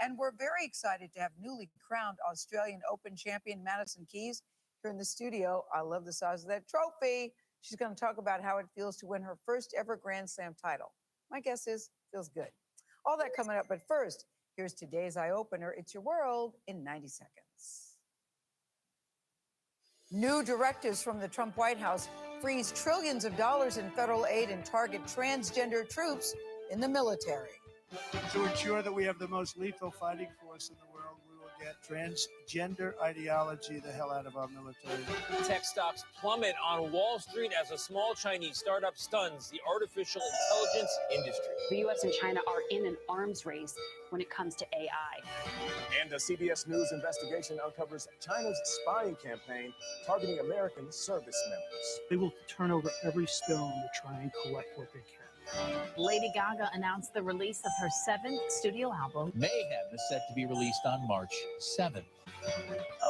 And we're very excited to have newly crowned Australian Open champion Madison Keys here in the studio. I love the size of that trophy. She's going to talk about how it feels to win her first ever Grand Slam title. My guess is feels good. All that coming up, but first, here's today's eye opener. It's your world in 90 seconds. New directives from the Trump White House freeze trillions of dollars in federal aid and target transgender troops in the military. To ensure that we have the most lethal fighting force in the world, we will get transgender ideology the hell out of our military. Tech stocks plummet on Wall Street as a small Chinese startup stuns the artificial intelligence industry. The U.S. and China are in an arms race when it comes to AI. And a CBS News investigation uncovers China's spying campaign targeting American service members. They will turn over every stone to try and collect what they can. Lady Gaga announced the release of her 7th studio album. Mayhem is set to be released on March 7th.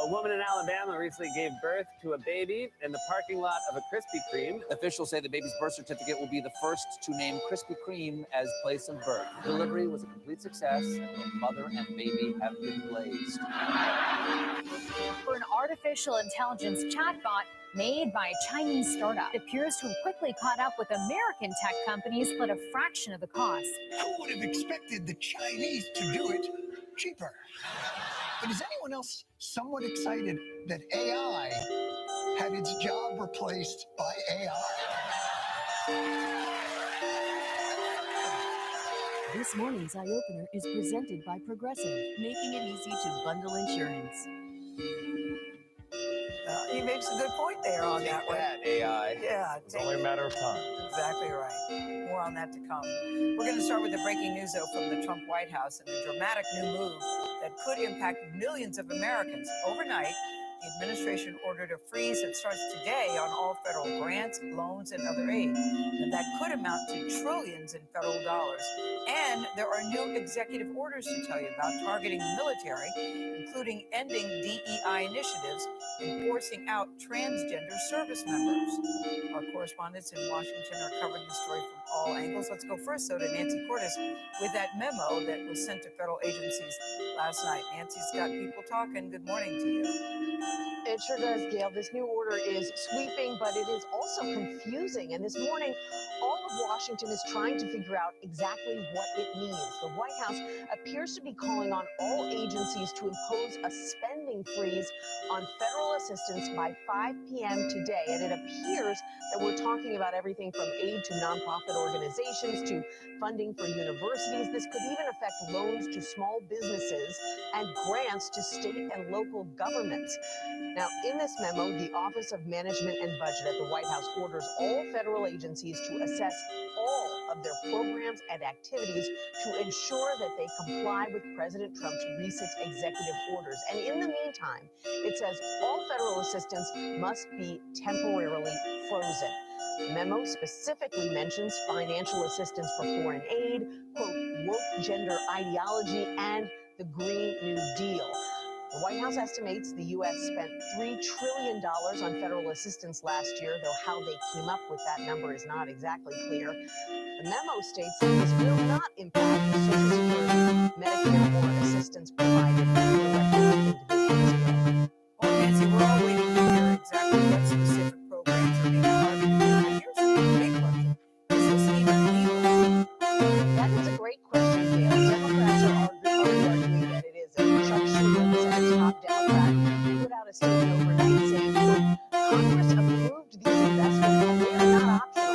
A woman in Alabama recently gave birth to a baby in the parking lot of a Krispy Kreme. Officials say the baby's birth certificate will be the first to name Krispy Kreme as place of birth. The delivery was a complete success, and both mother and baby have been blazed. For an artificial intelligence chatbot made by a Chinese startup, it appears to have quickly caught up with American tech companies, but a fraction of the cost. Who would have expected the Chinese to do it cheaper? But is anyone else somewhat excited that AI had its job replaced by AI? This morning's Eye Opener is presented by Progressive, making it easy to bundle insurance. He makes a good point there on that one. AI. Yeah. It's only a matter of time. Exactly right. More on that to come. We're going to start with the breaking news, though, from the Trump White House and a dramatic new move that could impact millions of Americans. Overnight, the administration ordered a freeze that starts today on all federal grants, loans, and other aid. And that could amount to trillions in federal dollars. And there are new executive orders to tell you about targeting the military, including ending DEI initiatives and forcing out transgender service members. Our correspondents in Washington are covering the story from all angles. Let's go first, though, to Nancy Cordes with that memo that was sent to federal agencies last night. Nancy's got people talking. Good morning to you. It sure does, Gail. This new order is sweeping, but it is also confusing. And this morning, all of Washington is trying to figure out exactly what it means. The White House appears to be calling on all agencies to impose a spending freeze on federal assistance by 5 p.m. today. And it appears that we're talking about everything from aid to nonprofit organizations to funding for universities. This could even affect loans to small businesses and grants to state and local governments. Now, in this memo, the Office of Management and Budget at the White House orders all federal agencies to assess all of their programs and activities to ensure that they comply with President Trump's recent executive orders. And in the meantime, it says all federal assistance must be temporarily frozen. The memo specifically mentions financial assistance for foreign aid, quote, woke gender ideology, and the Green New Deal. The White House estimates the U.S. spent $3 trillion on federal assistance last year, though how they came up with that number is not exactly clear. The memo states that this will not impact Social Security, Medicare, or assistance provided to individuals. Well, Nancy, we're all waiting to hear exactly what specific programs are being targeted. Now, here's the big question. Is this even legal? That is a great question, Gail. Democrats are arguing that it is. Chuck Schumer, the top Democrat, put out a statement overnight saying, quote, Congress approved these investments and they are not optional.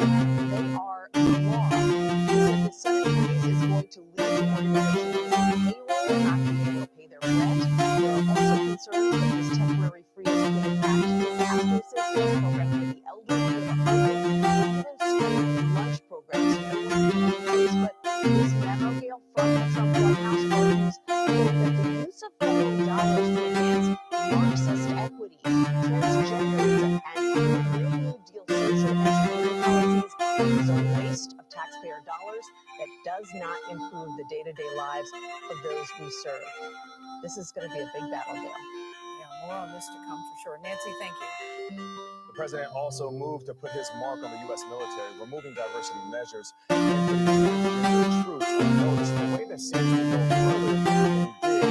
They are law. He said the Senate freeze is going to lead to organizations on payroll not being able to pay their rent. They're also concerned that this temporary freeze could impact disaster assistance programs for the elderly, the hungry, even school and lunch programs. But this memo, Gail, from the Trump White House argues that the use of federal dollars to advance Marxist equity, transgenderism, and Green New Deal social and security policies is a waste of taxpayer dollars that does not improve the day-to-day lives of those we serve. This is going to be a big battle, Gail. Yeah, more on this to come for sure. Nancy, thank you. The president also moved to put his mark on the U.S. military, removing diversity measures and putting troops on notice in a way that seems to go further than he did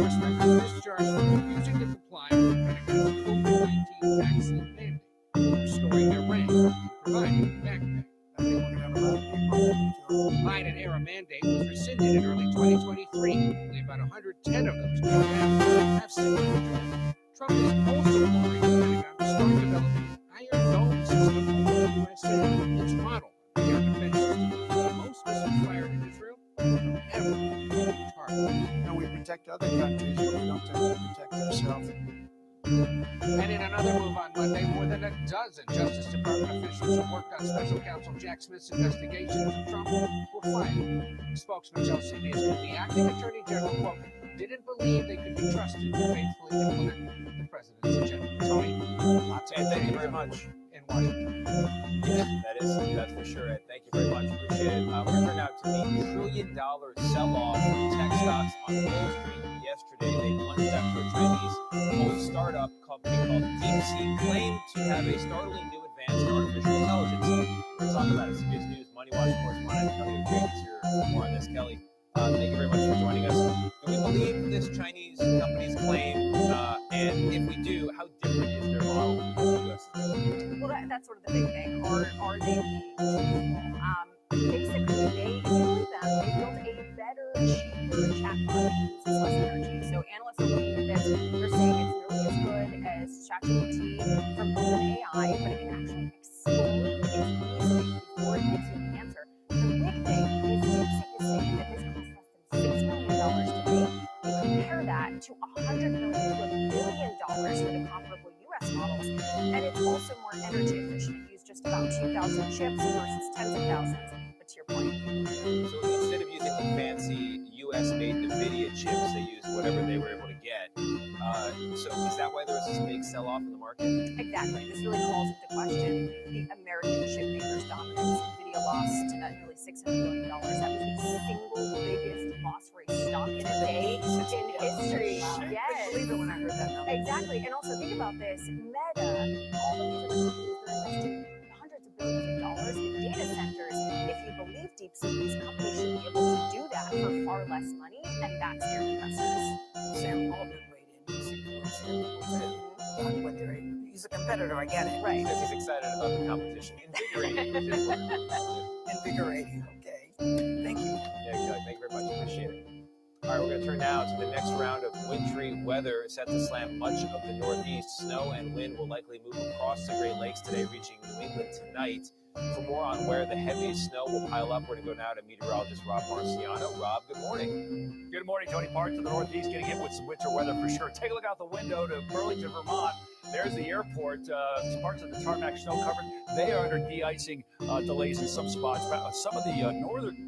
U.S. records discharged for refusing to comply with the Pentagon's COVID-19 vaccine mandate, restoring their rank, providing back pay. Biden-era mandate was rescinded in early 2023. Only about 110 of those programs have since been withdrawn. Trump is also worried the Pentagon will start developing an Iron Dome system for the USA. Its model of the air defense system is the most missiles fired in Israel from ever targeted. And we protect other countries, but we don't tend to protect ourselves. And in another move on Monday, more than a dozen Justice Department officials who worked on Special Counsel Jack Smith's investigation of Trump were fired. Spokesman tell CBS News the acting Attorney General, quote, didn't believe they could be trusted to faithfully implement the president's agenda. Tony, lots of Thank you very much. In Washington. That's for sure, Ed. Thank you very much. Appreciate it. We're going to turn now to the $1 trillion sell-off of tech stocks on Wall Street yesterday. They plunged after a Chinese-owned startup company called DeepSeek claimed to have a startling new advance in artificial intelligence. We're talking about it. CBS News Money Watch correspondent Kelly Green is here for more on this. Kelly, thank you very much for joining us. Do we believe this Chinese company's claim? And if we do, how different is their model from the U.S.? Well, that's sort of the big thing. Are they basically, they built a better, cheaper chatbot that uses less energy. So analysts are looking at this. They're saying it's nearly as good as ChatGPT from OpenAI, but it can actually explain its reasoning before it gives you the answer. The big thing is DeepSeek is saying that this costs less than $6 million to make. You compare that to $100 million to $1 billion for the comparable U.S. models, and it's also more energy efficient. It used just about 2,000 chips versus tens of thousands. But to your point, so instead of using the fancy U.S.-made NVIDIA chips, they used whatever they were able to get. So is that why there was this big sell-off in the market? Exactly. This really calls into question the American chip makers' dominance. NVIDIA lost nearly $600 million. That was the single biggest loss rate stock in a day in history. Wow. Yes. I couldn't believe it when I heard that number. Exactly. And also think about this. Meta, all of these other companies, they're investing hundreds of billions of dollars in data centers. If you believe DeepSeek, these companies should be able to do that for far less money, and that's their investors. Sam Altman weighed in. What they're able to. He's a competitor, I get it. Right. Because he's excited about the competition. Invigorating. Invigorating, okay. Thank you. Yeah, Kelly, thank you very much. Appreciate it. All right, we're going to turn now to the next round of wintry weather set to slam much of the Northeast. Snow and wind will likely move across the Great Lakes today, reaching New England tonight. For more on where the heaviest snow will pile up, we're going to go now to meteorologist Rob Marciano. Rob, good morning. Good morning, Tony. Parts of the Northeast getting hit with some winter weather for sure. Take a look out the window to Burlington, Vermont. There's the airport. Parts of the tarmac snow covered. They are under de-icing delays in some spots. Some of the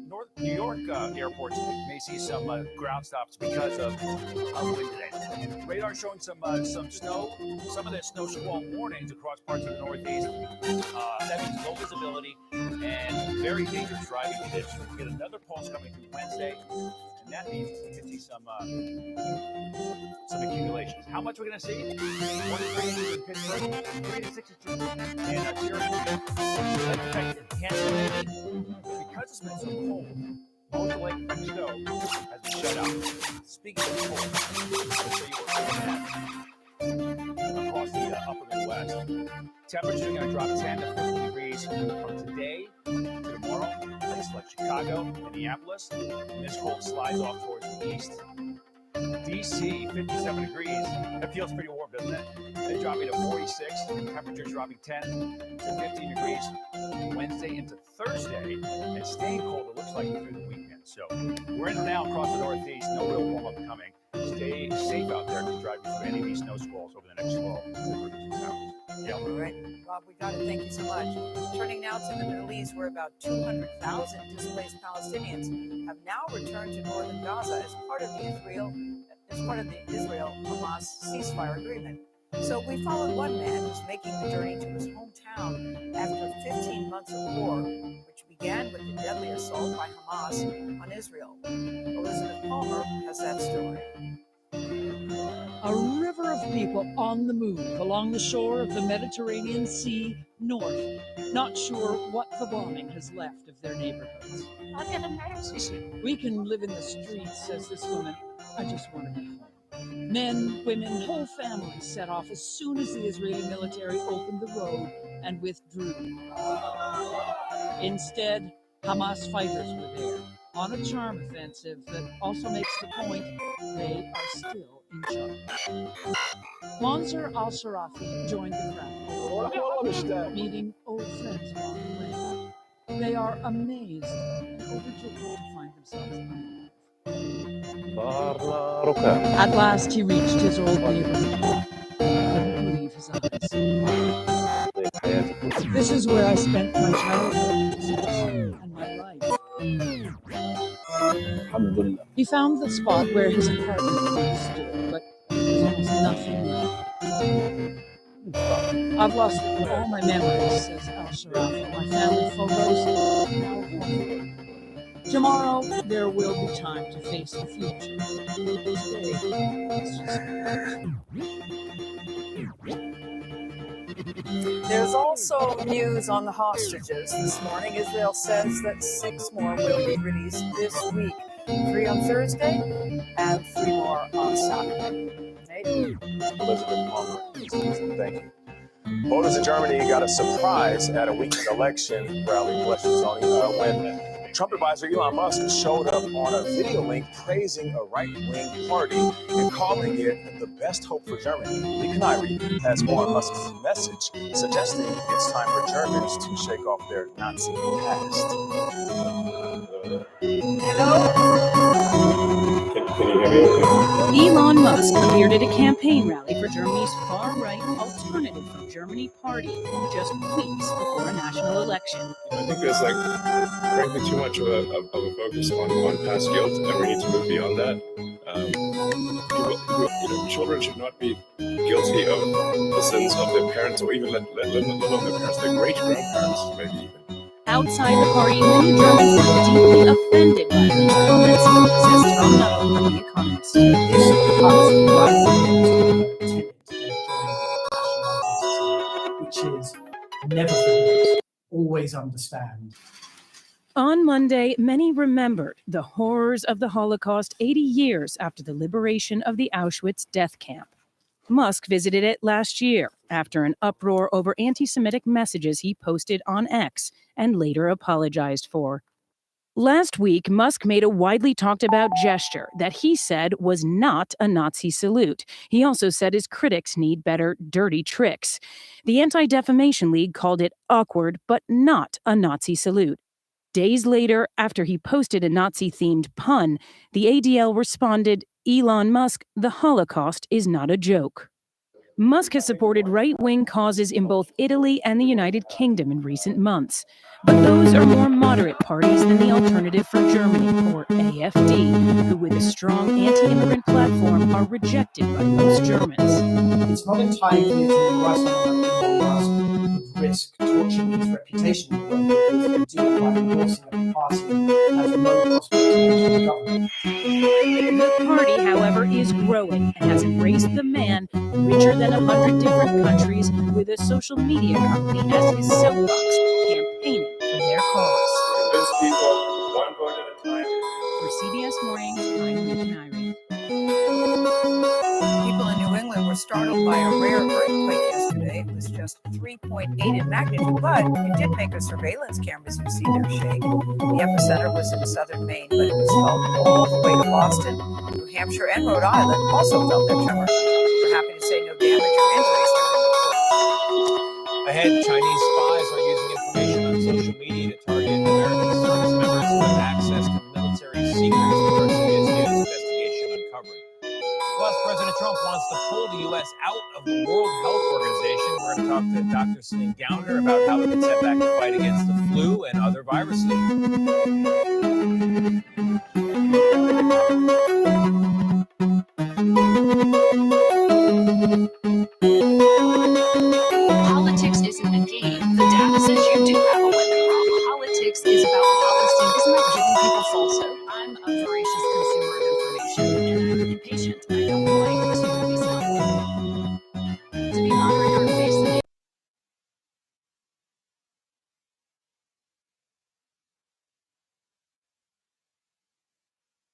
North New York airports may see some ground stops because of wind today. Radar showing some snow. Some of the snow squall warnings across parts of the Northeast. That means low visibility and very dangerous driving conditions. We get another pulse coming through Wednesday, and that means we could see some accumulations. How much are we going to see? 1 to 3 inches in Pittsburgh, 3 to 6 inches in Syracuse. Because it's been so cold, most of the lake effect snow has been shut out. Speaking of cold, I'll show you what's across the upper Midwest. Temperatures are going to drop 10 to 15 degrees from today to tomorrow. Places like Chicago, Minneapolis, and this cold slides off towards the east. DC, 57 degrees. That feels pretty warm, doesn't it? They're dropping to 46. Temperatures dropping 10 to 15 degrees Wednesday into Thursday, and staying cold, it looks like, through the weekend. So we're in now across the Northeast. No real warm-up coming. Stay safe out there to drive you through any of these snow squalls over the next 12 to 36 hours. Yeah, all right. Rob, we got it. Thank you so much. Turning now to the Middle East, where about 200,000 displaced Palestinians have now returned to northern Gaza as part of the Israel-Hamas ceasefire agreement. So we followed one man who's making the journey to his hometown after 15 months of war, which began with the deadly assault by Hamas on Israel. Elizabeth Palmer has that story. A river of people on the move along the shore of the Mediterranean Sea north, not sure what the bombing has left of their neighborhoods. I can imagine. We can live in the streets, says this woman. I just want to be home. Men, women, whole families set off as soon as the Israeli military opened the road and withdrew. Instead, Hamas fighters were there on a charm offensive that also makes the point they are still in charge. Mansour al-Sharafi joined the crowd, meeting old friends along the way. They are amazed and overjoyed to find themselves alive. At last, he reached his old neighborhood. He couldn't believe his eyes. This is where I spent my childhood and my life. He found the spot where his apartment once stood, but there's almost nothing left. I've lost all my memories, says al-Sharafi. My family photos now gone. Tomorrow, there will be time to face the future. Today, it's just There's also news on the hostages this morning. Israel says that 6 more will be released this week. 3 on Thursday and 3 more on Saturday. Elizabeth Palmer. Thank you. Voters in Germany got a surprise at a weekend election rally, bless you, Tony, when Trump advisor Elon Musk showed up on a video link praising a right-wing party and calling it the best hope for Germany. Lee Canary has more on Musk's message, suggesting it's time for Germans to shake off their Nazi past. Can you hear me? Elon Musk appeared at a campaign rally for Germany's far-right Alternative for Germany party just weeks before a national election. I think there's frankly too much of a focus on past guilt, and we need to move beyond that. Children should not be guilty of the sins of their parents, or even let alone their parents, their great-grandparents, maybe even. Outside the party, many Germans were deeply offended by these comments, says Tom Nunnally, the economist. Which is never forget, always understand. On Monday, many remembered the horrors of the Holocaust 80 years after the liberation of the Auschwitz death camp. Musk visited it last year after an uproar over anti-Semitic messages he posted on X and later apologized for. Last week, Musk made a widely talked about gesture that he said was not a Nazi salute. He also said his critics need better dirty tricks. The Anti-Defamation League called it awkward, but not a Nazi salute. Days later, after he posted a Nazi-themed pun, the ADL responded, "Elon Musk, the Holocaust is not a joke." Musk has supported right-wing causes in both Italy and the United Kingdom in recent months. But those are more moderate parties than the Alternative for Germany, or AfD, who with a strong anti-immigrant platform are rejected by most Germans. It's not entirely clear to me why someone like Elon Musk would risk torching his reputation in the way he do by endorsing a party as low prospects for the government. The party, however, is growing and has embraced the man, richer than 100 different countries, with a social media company as his soapbox, campaigning for their cause. Convince people one vote at a time. For CBS Mornings, I'm Lee Canary. People in New England were startled by a rare earthquake yesterday. It was just 3.8 in magnitude, but it did make our surveillance cameras receive their shake. The epicenter was in southern Maine, but it was felt all the way to Boston. New Hampshire and Rhode Island also felt their tremor. We're happy to say no damage or injuries. Ahead, Chinese spies are using information on social media to target American service members with access to military secrets, our CBS News investigation uncovered. Plus, President Trump wants to pull the U.S. out of the World Health Organization. We're going to talk to Dr. Celine Gowner about how it can set back the fight against the flu and other viruses. Politics isn't a game. The data says you do have